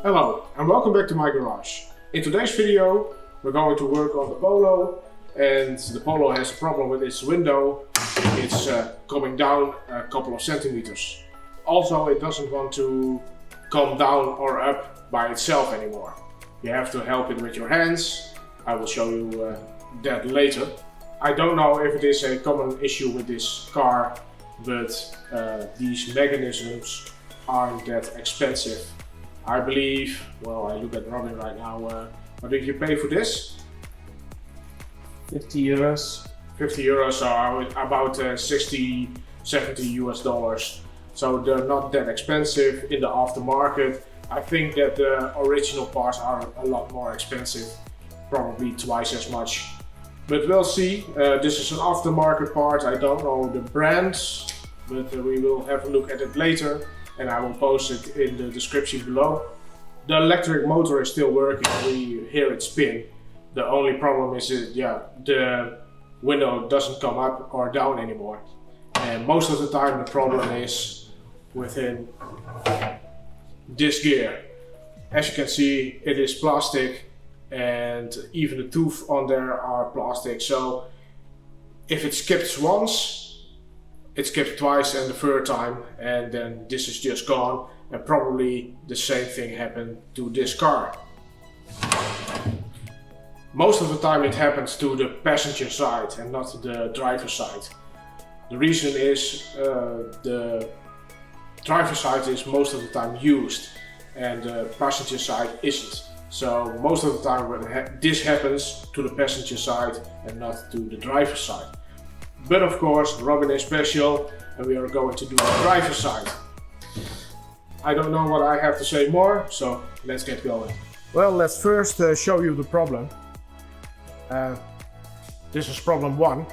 Hello and welcome back to my garage. In today's video we're going to work on the Polo, and the Polo has a problem with its window. It's coming down a couple of centimeters. Also, it doesn't want to come down or up by itself anymore. You have to help it with your hands. I will show you that later. I don't know if it is a common issue with this car, but these mechanisms aren't that expensive. I believe, well, I look at Robin right now, what did you pay for this? 50 euros. 50 euros, so about 60, 70 US dollars. So they're not that expensive in the aftermarket. I think that the original parts are a lot more expensive, probably twice as much. But we'll see. This is an aftermarket part. I don't know the brands, but we will have a look at it later, and I will post it in the description below. The electric motor is still working. We hear it spin. The only problem is that, the window doesn't come up or down anymore. And most of the time the problem is within this gear. As you can see, it is plastic, and even the tooth on there are plastic. So if it skips once, it skips twice and the third time, and then this is just gone. And probably the same thing happened to this car. Most of the time it happens to the passenger side and not the driver's side. The reason is the driver's side is most of the time used and the passenger side isn't. So most of the time when this happens to the passenger side and not to the driver's side. But of course, Robin is special and we are going to do the driver's side. I don't know what I have to say more, so let's get going. Well, let's first show you the problem. This is problem 1.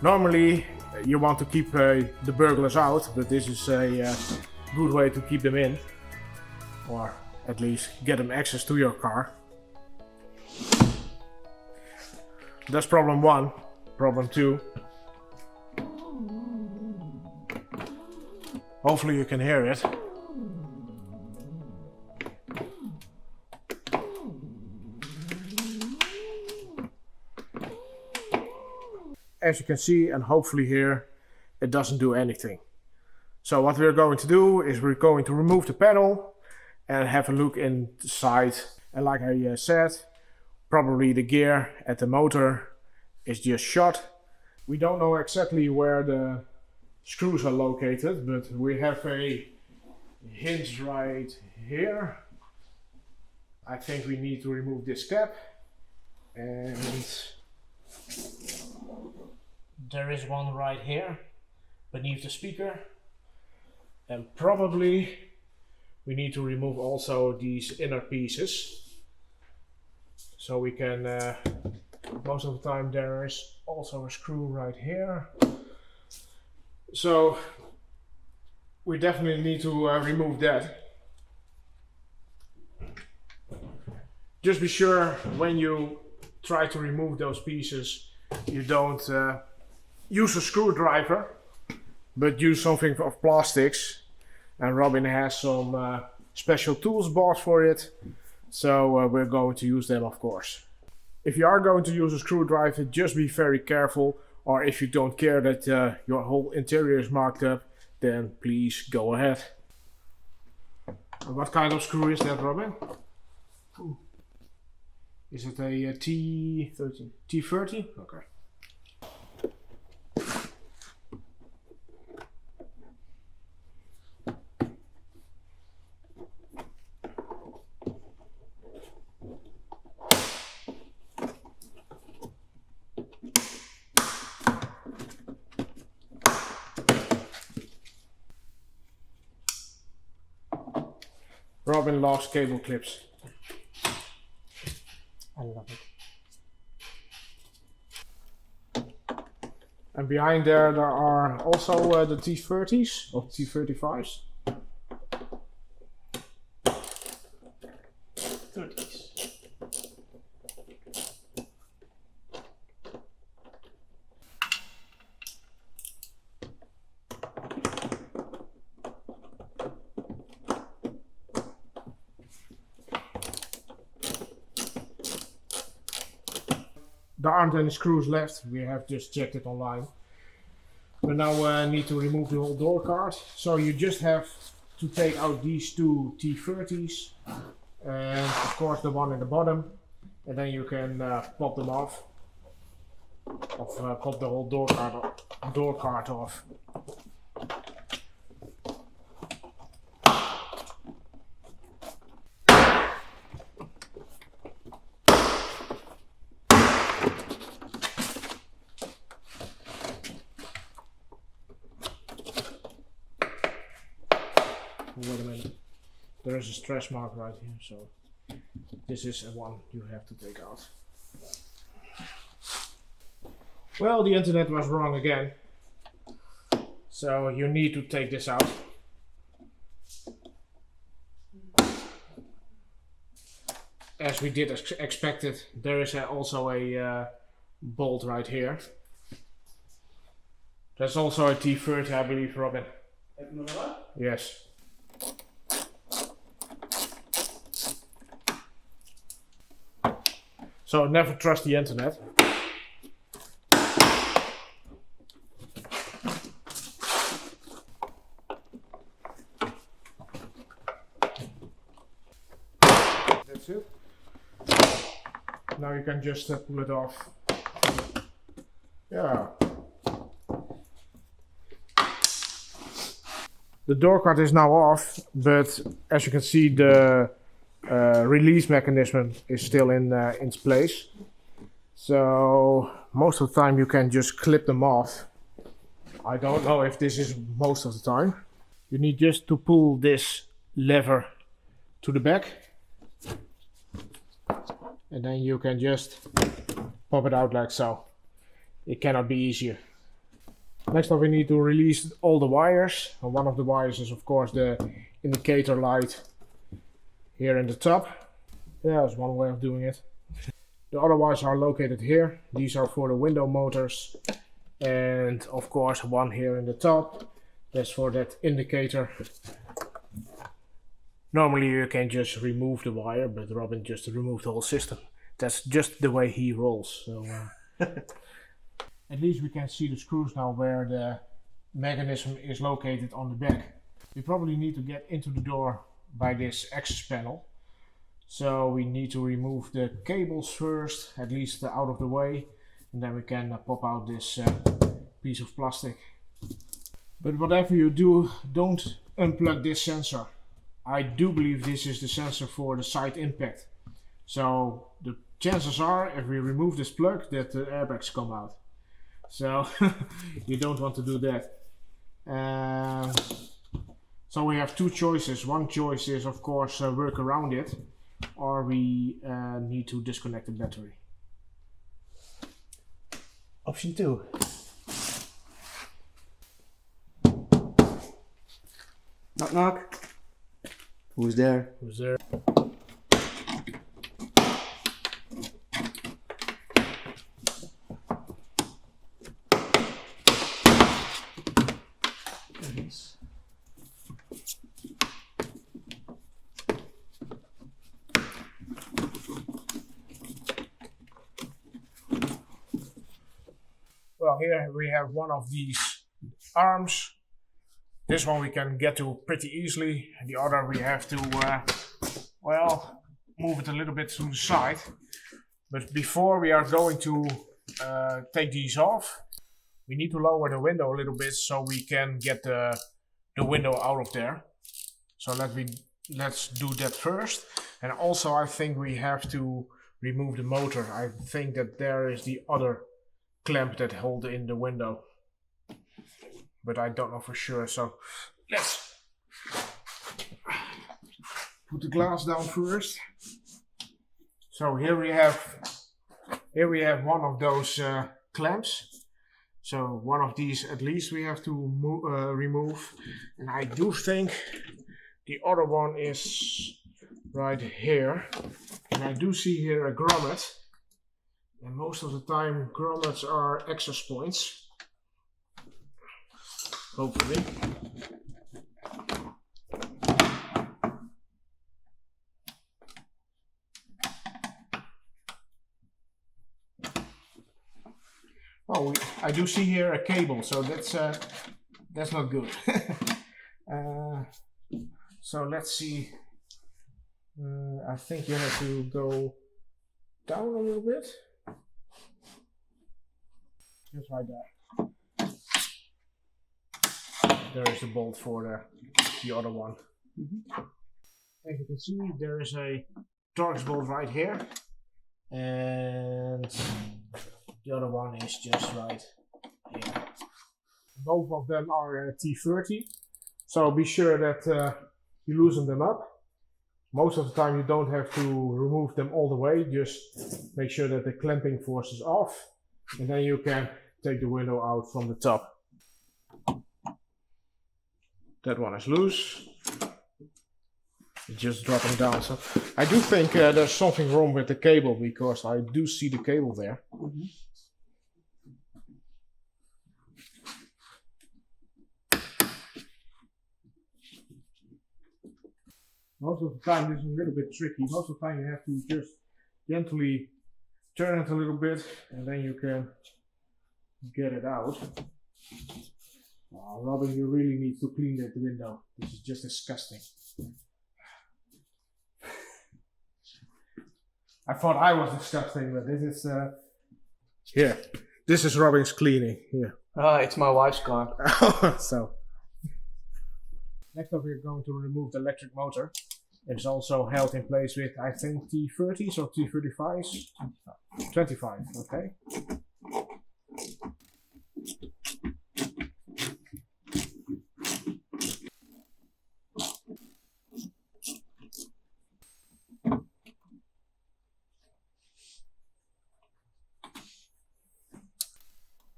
Normally you want to keep the burglars out, but this is a good way to keep them in, or at least get them access to your car. That's problem 1. Problem 2. Hopefully you can hear it. As you can see and hopefully hear, it doesn't do anything. So what we're going to do is we're going to remove the panel and have a look inside. And like I said, probably the gear at the motor is just shot. We don't know exactly where the screws are located, but we have a hinge right here. I think we need to remove this cap, and there is one right here beneath the speaker, and probably we need to remove also these inner pieces, so we can most of the time there is also a screw right here, so we definitely need to remove that. Just be sure when you try to remove those pieces you don't use a screwdriver, but use something of plastics, and Robin has some special tools bought for it, so we're going to use them, of course. If you are going to use a screwdriver, just be very careful, or if you don't care that your whole interior is marked up, then please go ahead. What kind of screw is that, Robin? Ooh. Is it a T30? T30? Okay. Robin loves cable clips. I love it. And behind there are also the T30s or T35s. 30s. there aren't any screws left. We have just checked it online. We now need to remove the whole door card. So you just have to take out these two T30s and of course the one in the bottom, and then you can pop them off, or pop the whole door card off. Wait a minute, there is a stretch mark right here, so this is one you have to take out. Well, the internet was wrong again, so you need to take this out. As we did expect it, there is also a bolt right here. There's also a T30, I believe, Robin. Yes. So never trust the internet. That's it. Now you can just pull it off. Yeah. The door card is now off, but as you can see, the release mechanism is still in its place. So most of the time you can just clip them off. I don't know if this is most of the time. You need just to pull this lever to the back, and then you can just pop it out like so. It cannot be easier. Next up we need to release all the wires. And one of the wires is of course the indicator light here in the top. Yeah, that's one way of doing it. The other wires are located here. These are for the window motors. And of course one here in the top. That's for that indicator. Normally you can just remove the wire, but Robin just removed the whole system. That's just the way he rolls. So at least we can see the screws now where the mechanism is located on the back. We probably need to get into the door by this access panel. So we need to remove the cables first, at least out of the way, and then we can pop out this piece of plastic. But whatever you do, don't unplug this sensor. I do believe this is the sensor for the side impact. So the chances are, if we remove this plug, that the airbags come out. So you don't want to do that. So we have two choices. One choice is of course work around it, or we need to disconnect the battery. Option 2. Knock knock. Who's there? Who's there? Well, here we have one of these arms. This one we can get to pretty easily. The other we have to, well, move it a little bit to the side. But before we are going to take these off, we need to lower the window a little bit so we can get the window out of there. So let's do that first. And also I think we have to remove the motor. I think that there is the other clamp that hold in the window, but I don't know for sure. So let's put the glass down first. So here we have one of those clamps. So one of these at least we have to remove, and I do think the other one is right here, and I do see here a grommet. And most of the time grommets are access points, hopefully. I do see here a cable, so that's not good. So let's see. I think you have to go down a little bit. Just like that. There is the bolt for the other one. As you can see, there is a Torx bolt right here, and the other one is just right here. Both of them are T30, so be sure that you loosen them up. Most of the time you don't have to remove them all the way, just make sure that the clamping force is off, and then you can take the window out from the top. That one is loose. It's just dropping down. So I do think there's something wrong with the cable, because I do see the cable there. Most of the time this is a little bit tricky. Most of the time you have to just gently turn it a little bit, and then you can get it out. Oh, Robin, you really need to clean that window. This is just disgusting. I thought I was disgusting, but this is here. This is Robin's cleaning here. It's my wife's car. So next up, we're going to remove the electric motor. It's also held in place with, I think, T30s or T35s. 25. Okay.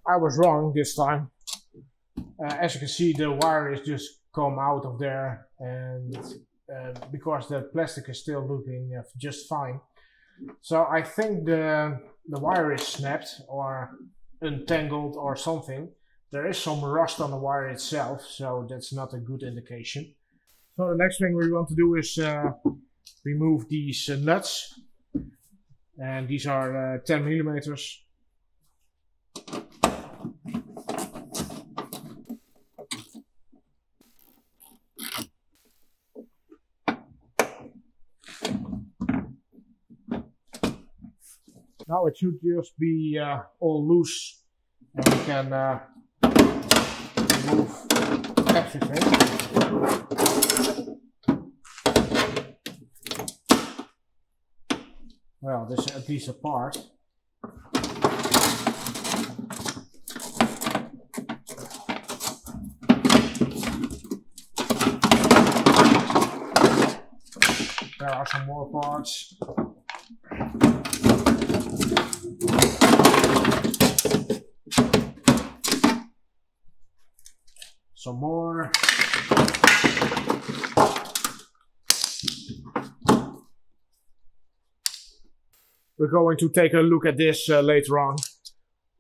I was wrong this time. As you can see, the wire is just come out of there, and because the plastic is still looking just fine. So I think the wire is snapped or untangled or something. There is some rust on the wire itself, so that's not a good indication. So the next thing we want to do is remove these nuts, and these are 10 millimeters. Now it should just be all loose, and we can remove everything. Well, this is at least a part. There are some more parts. Some more. We're going to take a look at this later on,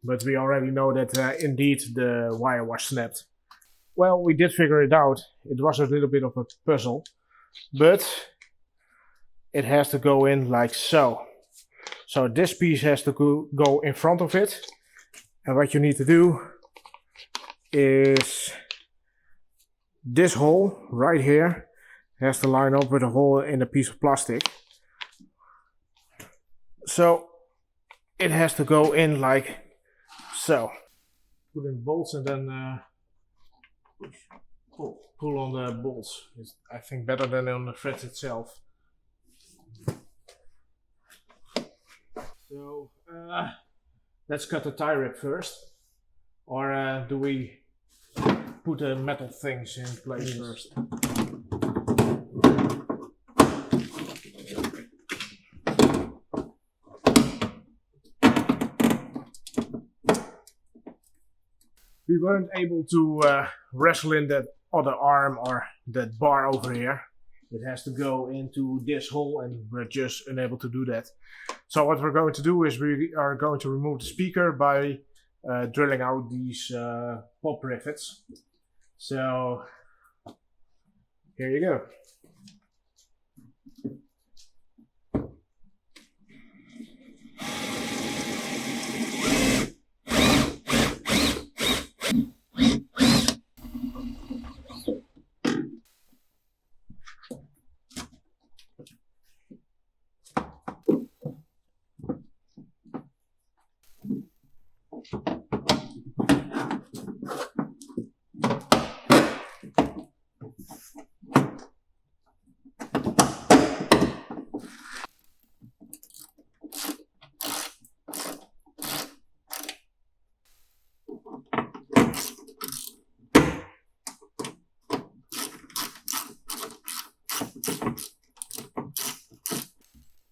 but we already know that indeed the wire was snapped. Well, we did figure it out. It was a little bit of a puzzle, but it has to go in like so. So this piece has to go in front of it, and what you need to do is this hole right here has to line up with a hole in a piece of plastic. So it has to go in like so. Put in bolts and then pull on the bolts. It's, I think, better than on the threads itself. So let's cut the tie rib first, or do we put the metal things in place first? We weren't able to wrestle in that other arm or that bar over here. It has to go into this hole, and we're just unable to do that. So what we're going to do is we are going to remove the speaker by drilling out these pop rivets. So here you go.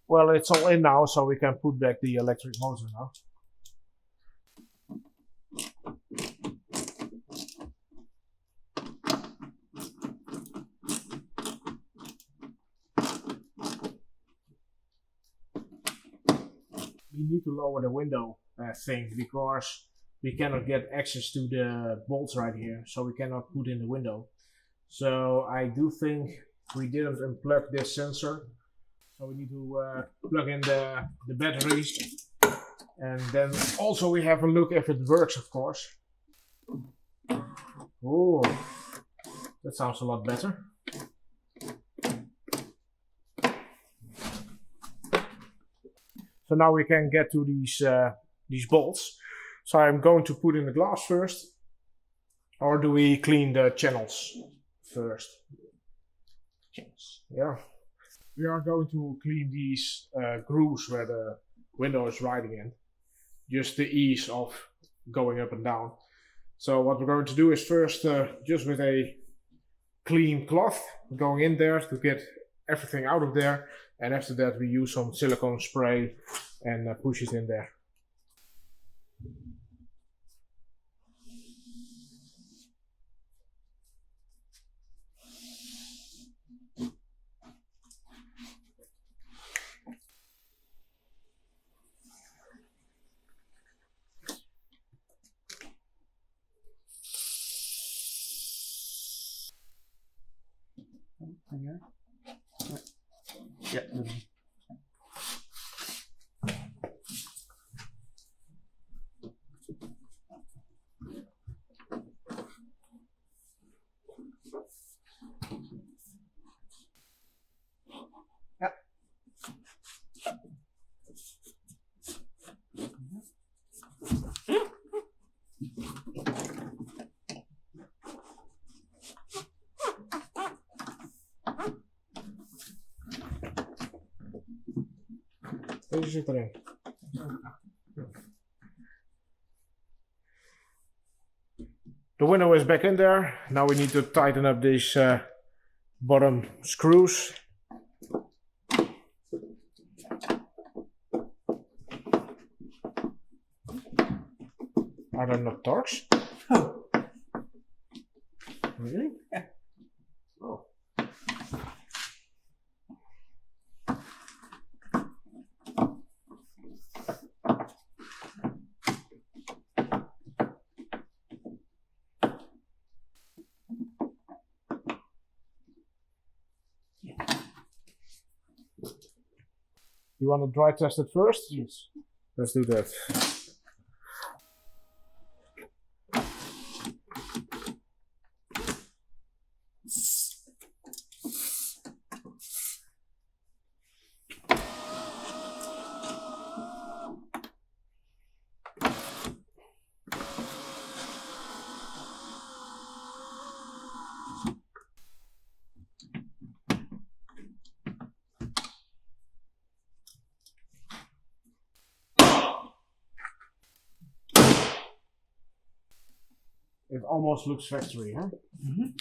Well, it's all in now, so we can put back the electric motor now. We need to lower the window thing because we cannot get access to the bolts right here, so we cannot put in the window. So I do think we didn't unplug this sensor, so we need to plug in the batteries, and then also we have a look if it works, of course. Oh, that sounds a lot better. So now we can get to these bolts. So I'm going to put in the glass first, or do we clean the channels first? Channels, yeah. We are going to clean these grooves where the window is riding in, just the ease of going up and down. So what we're going to do is first, just with a clean cloth, going in there to get everything out of there. And after that we use some silicone spray and push it in there. Yeah. Deze zit erin. The window is back in there. Now we need to tighten up these bottom screws. Are there not torques? Oh. Really? Yeah. Oh. You want to dry test it first? Yes. Let's do that. It almost looks factory, huh? Mm-hmm.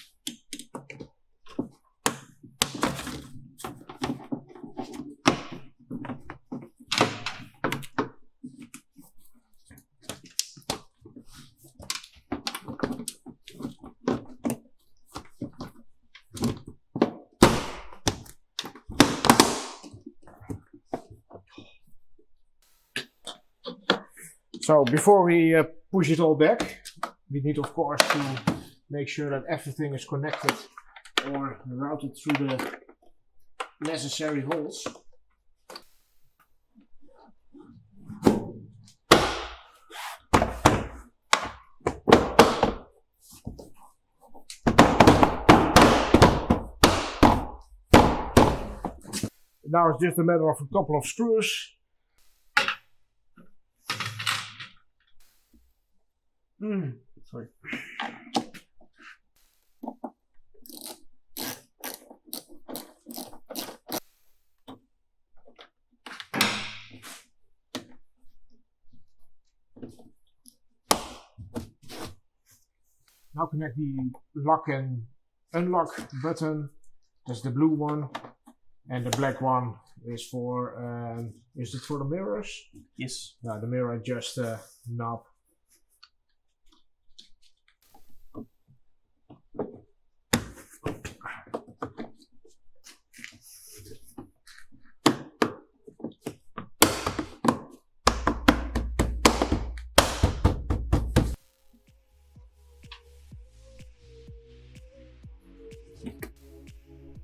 So before we push it all back, we need of course to make sure that everything is connected or routed through the necessary holes. Now it's just a matter of a couple of screws. Sorry. Now connect the lock and unlock button That's the blue one, and the black one is for. Is it for the mirrors? Yes. No, the mirror just knob.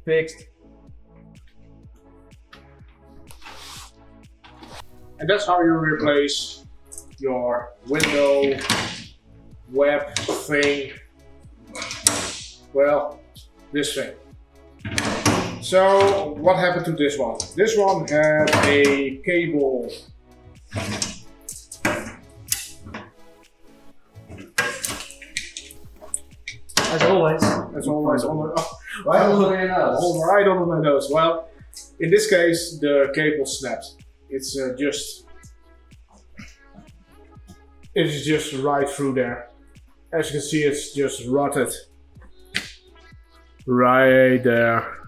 Fixed. And that's how you replace your window web thing. Well, this thing. So what happened to this one? This one had a cable. As always. As always, on the, Right over your nose. right under my nose. Well, in this case, the cable snapped. It's just right through there. As you can see, it's just rotted right there.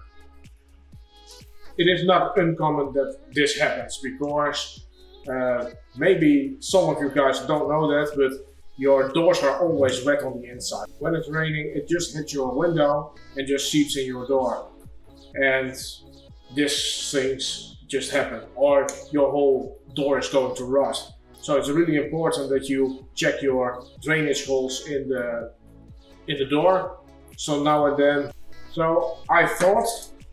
It is not uncommon that this happens because maybe some of you guys don't know that, but your doors are always wet on the inside. When it's raining, it just hits your window and just seeps in your door. And these things just happen, or your whole door is going to rot. So it's really important that you check your drainage holes in the door. So now and then. So I thought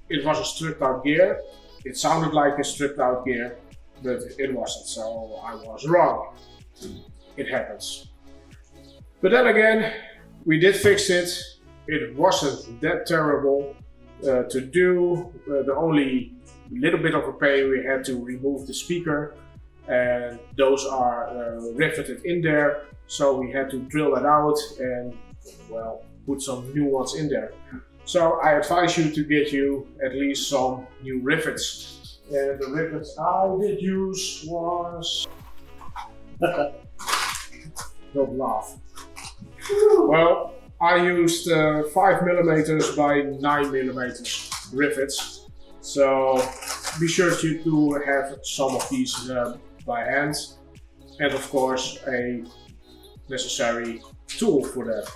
it was a stripped out gear. It sounded like a stripped out gear, but it wasn't. So I was wrong. It happens. But then again, we did fix it. It wasn't that terrible to do. The only little bit of a pain, we had to remove the speaker, and those are riveted in there. So we had to drill that out and, well, put some new ones in there. So I advise you to get you at least some new rivets. And the rivets I did use was... Don't laugh. Well, I used 5mm by 9mm rivets. So be sure to have some of these by hand. And of course a necessary tool for that.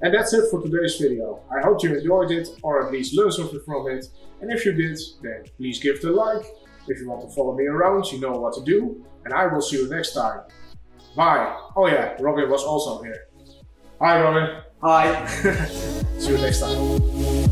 And that's it for today's video. I hope you enjoyed it, or at least learned something from it. And if you did, then please give it a like. If you want to follow me around, you know what to do. And I will see you next time. Bye. Oh yeah, Robin was also here. Hi Robin. Hi. See you next time.